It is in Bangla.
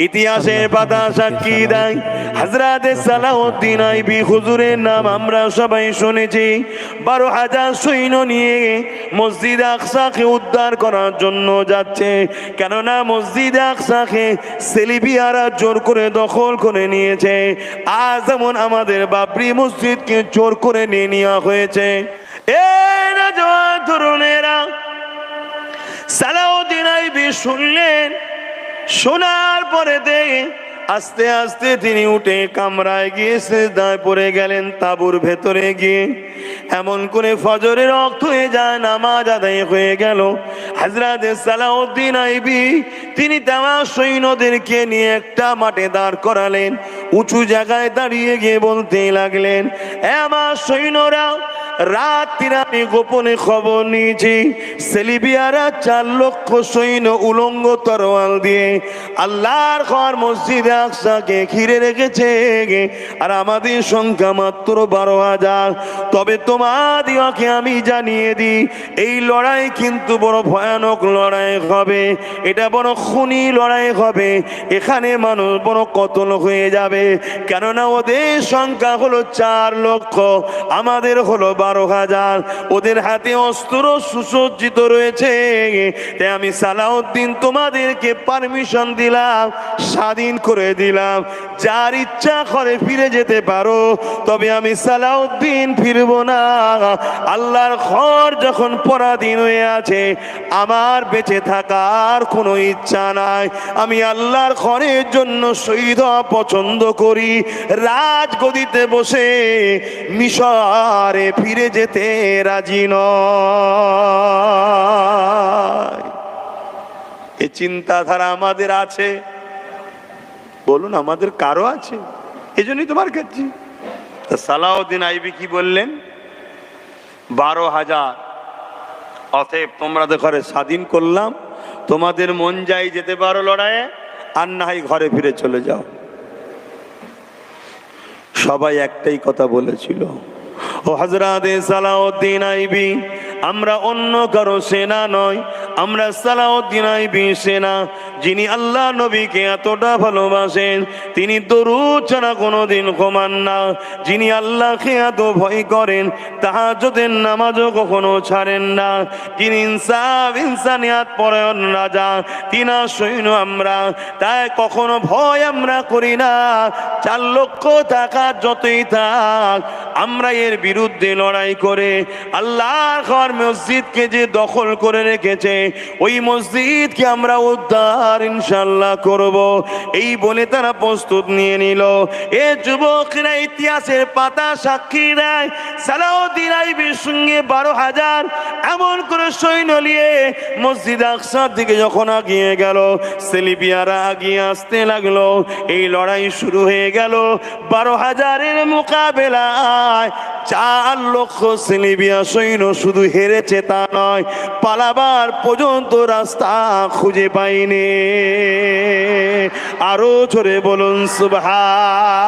ইতিহাসের পাতা সাক্ষী দেয় হযরত সালাউদ্দিন আইবি হুজুরের নাম আমরা সবাই শুনেছি। 12,000 সৈন্য নিয়ে মসজিদ আকসাকে উদ্ধার করার জন্য যাচ্ছে, কেননা মসজিদ আকসাকে সেলিবিয়ারা জোর করে দখল করে নিয়েছে। আজ যেমন আমাদের বাবরি মসজিদকে জোর করে নিয়ে নেওয়া হয়েছে। এই নওজোয়ান তরুণেরা সালাউদ্দিন আইবি শুনলেন, শোনার পরে আস্তে আস্তে তিনি উঠে কামরায় গিয়ে সিজদায় পড়ে গেলেন। তাঁবুর ভেতরে গিয়ে এমন করে ফজরের ওয়াক্ত হয়ে যায়, নামাজ আদায় হয়ে গেল। হযরত সালাউদ্দিন আইবি তিনি তামাম সৈন্যদেরকে নিয়ে একটা মাঠে দাঁড় করালেন। উঁচু জায়গায় দাঁড়িয়ে গিয়ে বলতে লাগলেন, আমার সৈন্যরা, রাত্রিরে আমি গোপনে খবর নিয়েছি সেলিবিয়ারা 4 লক্ষ সৈন্য উলঙ্গ তরোয়াল দিয়ে আল্লাহর ঘর মসজিদ আকসাকে ঘিরে রেখেছে, আর আমাদের সংখ্যা মাত্র 12,000। তবে তোমাদিওকে আমি জানিয়ে দিই, এই লড়াই কিন্তু বড় ভয়ানক লড়াই হবে, এটা বড় খুনি লড়াই হবে, এখানে মানুষ বড় কতল হয়ে যাবে। কেননা ওদের সংখ্যা হলো 4 লক্ষ, আমাদের হলো 12,000। ওদের হাতে অস্ত্র সুসজ্জিত রয়েছে। তাই আমি সালাউদ্দিন তোমাদেরকে পারমিশন দিলাম, স্বাধীন করে দিলাম, যার ইচ্ছা করে ফিরে যেতে পারো, তবে আমি সালাউদ্দিন ফিরবো না। আল্লাহর ঘর যখন পরাধীন হয়ে আছে, আমার বেঁচে থাকার কোনো ইচ্ছা নাই। আমি আল্লাহর ঘরের জন্য শহীদ হওয়া পছন্দ করি, রাজগদিতে বসে মিশরে ফিরে যেতে রাজি নয়। এই চিন্তাধারা আমাদের আছে? বলুন, আমাদের কারো আছে? এই জন্যই তোমার কাছে সালাউদ্দিন আইবি কি বললেন, 12,000। অতএব তোমরা ঘরে স্বাধীন করলাম, তোমাদের মন যাই যেতে পারো লড়াইয়ে, আর না হয় ঘরে ফিরে চলে যাও। সবাই একটাই কথা বলেছিল, ও হযরত সালাউদ্দিন আইবি, আমরা অন্য কারো সেনা নয়, আমরা সালাউদ্দিন আইবি সেনা, যিনি আল্লাহ নবীকে এতটা ভালোবাসেন, তিনি দরুদ ছাড়া কোনোদিন ঘুমান না, যিনি আল্লাহকে এত ভয় করেন, তাহাজ্জুদের নামাজও কখনো ছাড়েন না, যিনি ইনসানিয়াত পরায়ণ রাজা, তিনার সৈন্য আমরা, তাই কখনো ভয় আমরা করি না। 4 লক্ষ টাকা যতই থাক, আমরা এর বিরুদ্ধে লড়াই করে আল্লাহর ঘর মসজিদকে যে দখল করে রেখেছে, ওই মসজিদকে আমরা উদ্ধার ইনশাআল্লাহ করব। এই বলে তারা প্রস্তুত নিয়ে নিল। এ যুবকরা ইতিহাসের পাতা সাক্ষী দেয়, সালাউদ্দিন আইবির সঙ্গে 12,000 এমন করে সৈন্য নিয়ে মসজিদ আকসার দিকে যখন আগিয়ে গেল, সেলিবিয়ারা আগিয়ে আসতে লাগলো। এই লড়াই শুরু হয়ে গেল। 12,000-এর মোকাবেলায় 4 লক্ষ সেলিবিয়া সৈন্য শুধু হেরেছে তা নয়, পালাবার পর্যন্ত রাস্তা খুঁজে পায়নি। আরো জোরে বলুন সুবহান।